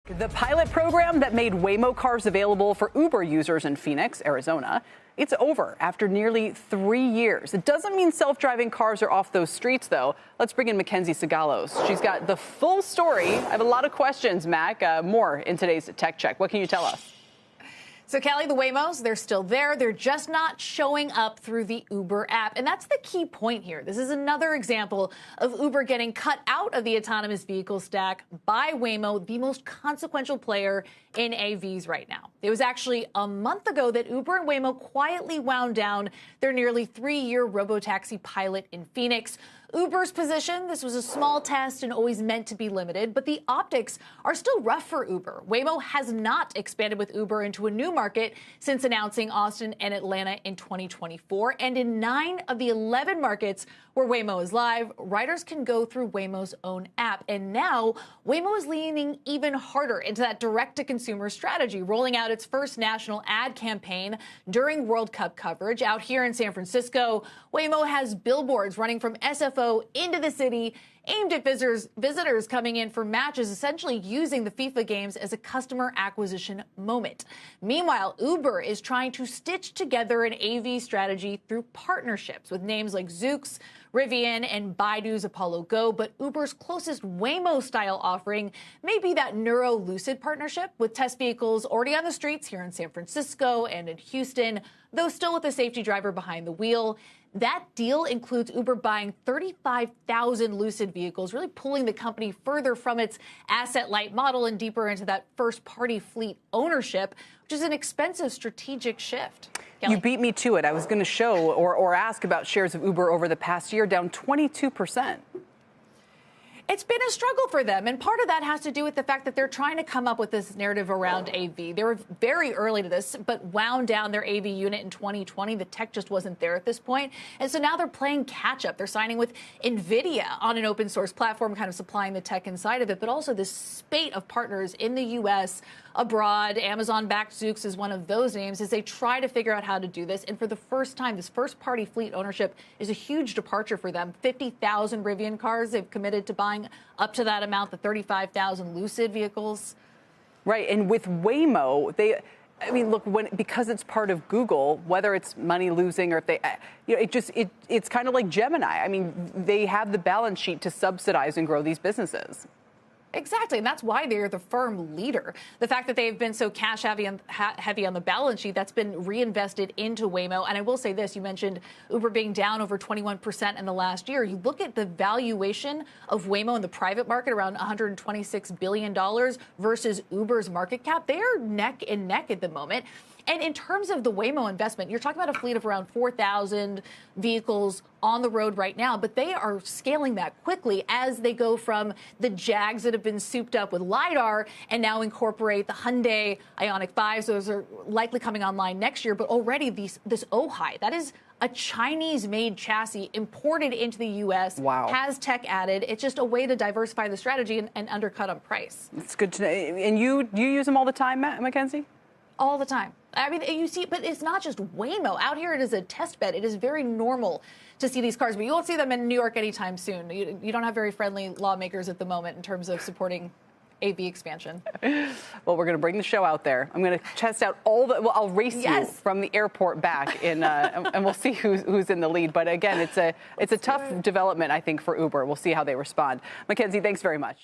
The pilot program that made Waymo cars available for Uber users in Phoenix, Arizona, it's over after nearly 3 years. It doesn't mean self-driving cars are off those streets, though. Let's bring in Mackenzie Sigalos. She's got the full story. I have a lot of questions, Mac. More in today's Tech Check. What can you tell us? So, Kelly, the Waymos, they're still there. They're just not showing up through the Uber app. And that's the key point here. This is another example of Uber getting cut out of the autonomous vehicle stack by Waymo, the most consequential player in AVs right now. It was actually a month ago that Uber and Waymo quietly wound down their nearly 3-year robotaxi pilot in Phoenix. Uber's position, this was a small test and always meant to be limited, but the optics are still rough for Uber. Waymo has not expanded with Uber into a new market since announcing Austin and Atlanta in 2024. And in 9 of the 11 markets where Waymo is live, riders can go through Waymo's own app. And now Waymo is leaning even harder into that direct-to-consumer strategy, rolling out its first national ad campaign during World Cup coverage. Out here in San Francisco, Waymo has billboards running from SFO into the city, aimed at visitors coming in for matches, essentially using the FIFA games as a customer acquisition moment. Meanwhile, Uber is trying to stitch together an AV strategy through partnerships with names like Zoox, Rivian, and Baidu's Apollo Go. But Uber's closest Waymo-style offering may be that Neuro-Lucid partnership, with test vehicles already on the streets here in San Francisco and in Houston, though still with a safety driver behind the wheel. That deal includes Uber buying 35,000 Lucid vehicles, really pulling the company further from its asset-light model and deeper into that first-party fleet ownership, which is an expensive strategic shift. Kelly? You beat me to it. I was going to show or ask about shares of Uber over the past year, down 22%. It's been a struggle for them, and part of that has to do with the fact that they're trying to come up with this narrative around AV. They were very early to this, but wound down their AV unit in 2020. The tech just wasn't there at this point, and so now they're playing catch-up. They're signing with NVIDIA on an open-source platform, kind of supplying the tech inside of it, but also this spate of partners in the U.S., abroad. Amazon-backed Zoox is one of those names, as they try to figure out how to do this. And for the first time, this first-party fleet ownership is a huge departure for them. 50,000 Rivian cars they've committed to buying, up to that amount, the 35,000 Lucid vehicles. Right, and with Waymo, because it's part of Google, whether it's money losing or if they, it's kind of like Gemini. I mean, they have the balance sheet to subsidize and grow these businesses. Exactly, and that's why they're the firm leader. The fact that they've been so cash heavy on the balance sheet, that's been reinvested into Waymo. And I will say this, you mentioned Uber being down over 21% in the last year. You look at the valuation of Waymo in the private market, around $126 billion versus Uber's market cap. They are neck and neck at the moment. And in terms of the Waymo investment, you're talking about a fleet of around 4,000 vehicles on the road right now, but they are scaling that quickly as they go from the Jags that have been souped up with LiDAR and now incorporate the Hyundai Ioniq 5s. Those are likely coming online next year, but already this Ojai, that is a Chinese-made chassis imported into the U.S., wow, has tech added. It's just a way to diversify the strategy and undercut on price. It's good to know. And you use them all the time, Mackenzie? All the time. I mean, you see, but it's not just Waymo. Out here, it is a test bed. It is very normal to see these cars, but you won't see them in New York anytime soon. You don't have very friendly lawmakers at the moment in terms of supporting AV expansion. Well, we're going to bring the show out there. I'm going to test out I'll race you from the airport back and we'll see who's in the lead. But again, it's a tough development, I think, for Uber. We'll see how they respond. Mackenzie, thanks very much.